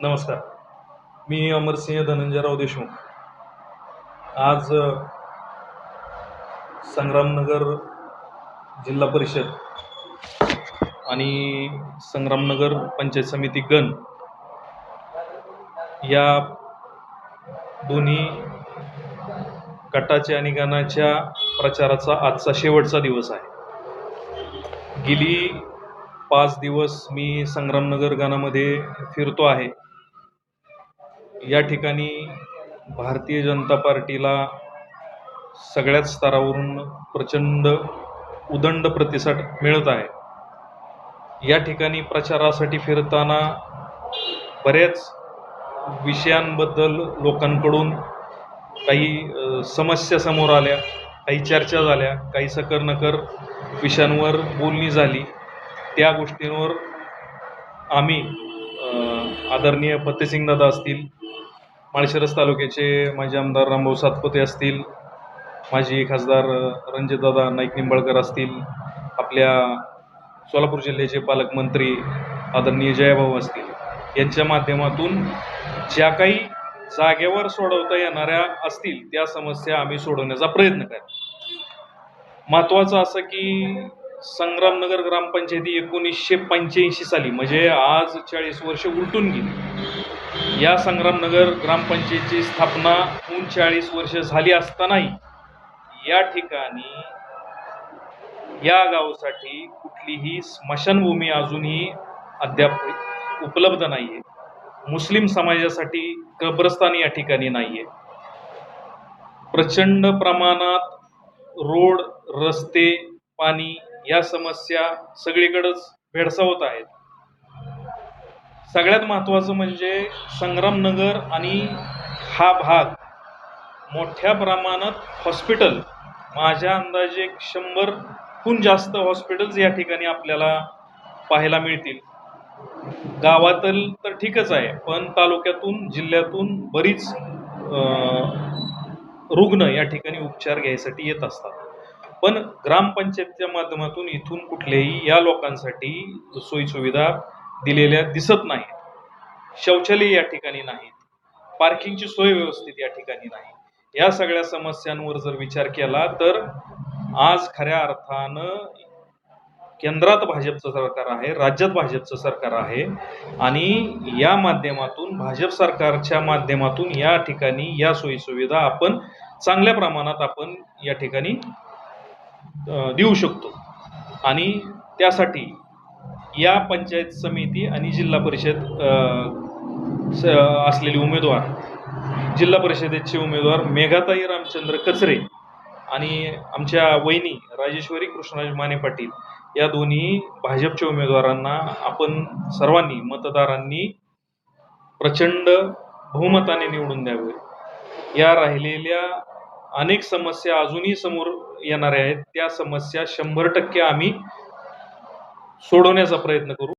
नमस्कार. मी अमरसिंह धनंजयराव देशमुख. आज संग्रामनगर जिल्हा परिषद आणि संग्रामनगर पंचायत समिती गण या दोन्ही गटाच्या आणि गणाच्या प्रचाराचा आजचा शेवटचा दिवस आहे. गेली 5 दिवस मी संग्रामनगर गणामध्ये फिरतो आहे. या ठिकाणी भारतीय जनता पार्टीला सगळ्याच स्तरावरून प्रचंड उदंड प्रतिसाद मिळत आहे. या ठिकाणी प्रचारासाठी फिरताना बऱ्याच विषयांबद्दल लोकांकडून काही समस्या समोर आल्या, काही चर्चा झाल्या, काही सकल नकल विषयांवर बोलणी झाली. त्या गोष्टींवर आम्ही आदरणीय फतेसिंग दादा असतील, माळशिरस तालुक्याचे माजी आमदार रामभाऊ सातपुते असतील, माजी खासदार रणजितदादा नाईक निंबाळकर असतील, आपल्या सोलापूर जिल्ह्याचे पालकमंत्री आदरणीय जयभाऊ असतील, यांच्या माध्यमातून ज्या काही जागेवर सोडवता येणाऱ्या असतील त्या समस्या आम्ही सोडवण्याचा प्रयत्न करू. महत्त्वाचं असं की संग्रामनगर ग्रामपंचायती 1985 साली, म्हणजे आज 40 वर्ष उलटून गेली. या संग्रामनगर ग्रामपंचायतीची स्थापना होऊन 40 वर्ष झाली असतानाही या ठिकाणी या गावासाठी कुठलीही स्मशानभूमी अजूनही अद्याप उपलब्ध नाहीये. मुस्लिम समाजासाठी कब्रस्तान या ठिकाणी नाहीये. प्रचंड प्रमाणात रोड, रस्ते, पाणी या समस्या सगळीकडेच भेडसावत आहेत. सगळ्यात महत्त्वाचं म्हणजे संग्रामनगर आणि हा भाग मोठ्या प्रमाणात हॉस्पिटल, माझ्या अंदाजे 100हून जास्त हॉस्पिटल्स या ठिकाणी आपल्याला पाहायला मिळतील. गावातील तर ठीकच आहे, पण तालुक्यातून, जिल्ह्यातून बरीच रुग्ण या ठिकाणी उपचार घ्यायसाठी येत असतात. पण ग्रामपंचायतीच्या माध्यमातून इथून कुठल्याही या लोकांसाठी सोयीसुविधा दिलेल्या दिसत नाहीत. शौचालय या ठिकाणी नाहीत, पार्किंगची सोय व्यवस्थित या ठिकाणी नाही. या सगळ्या समस्यांवर जर विचार केला तर आज खऱ्या अर्थानं केंद्रात भाजपचं सरकार आहे, राज्यात भाजपचं सरकार आहे आणि या माध्यमातून भाजप सरकारच्या माध्यमातून या ठिकाणी या सोयीसुविधा आपण चांगल्या प्रमाणात आपण या ठिकाणी देऊ शकतो. आणि त्यासाठी या पंचायत समिती आणि जिल्हा परिषद असलेले उमेदवार, जिल्हा परिषदेचे उमेदवार मेघाताई रामचंद्र कचरे आणि आमच्या वहिनी राजेश्वरी कृष्णराज माने पाटील या दोन्ही भाजपच्या उमेदवारांना आपण सर्वांनी, मतदारांनी प्रचंड बहुमताने निवडून द्यावे. या राहिलेल्या अनेक समस्या अजूनही समोर येणाऱ्या आहेत. त्या समस्या 100% आम्ही सोडवण्याचा प्रयत्न करू.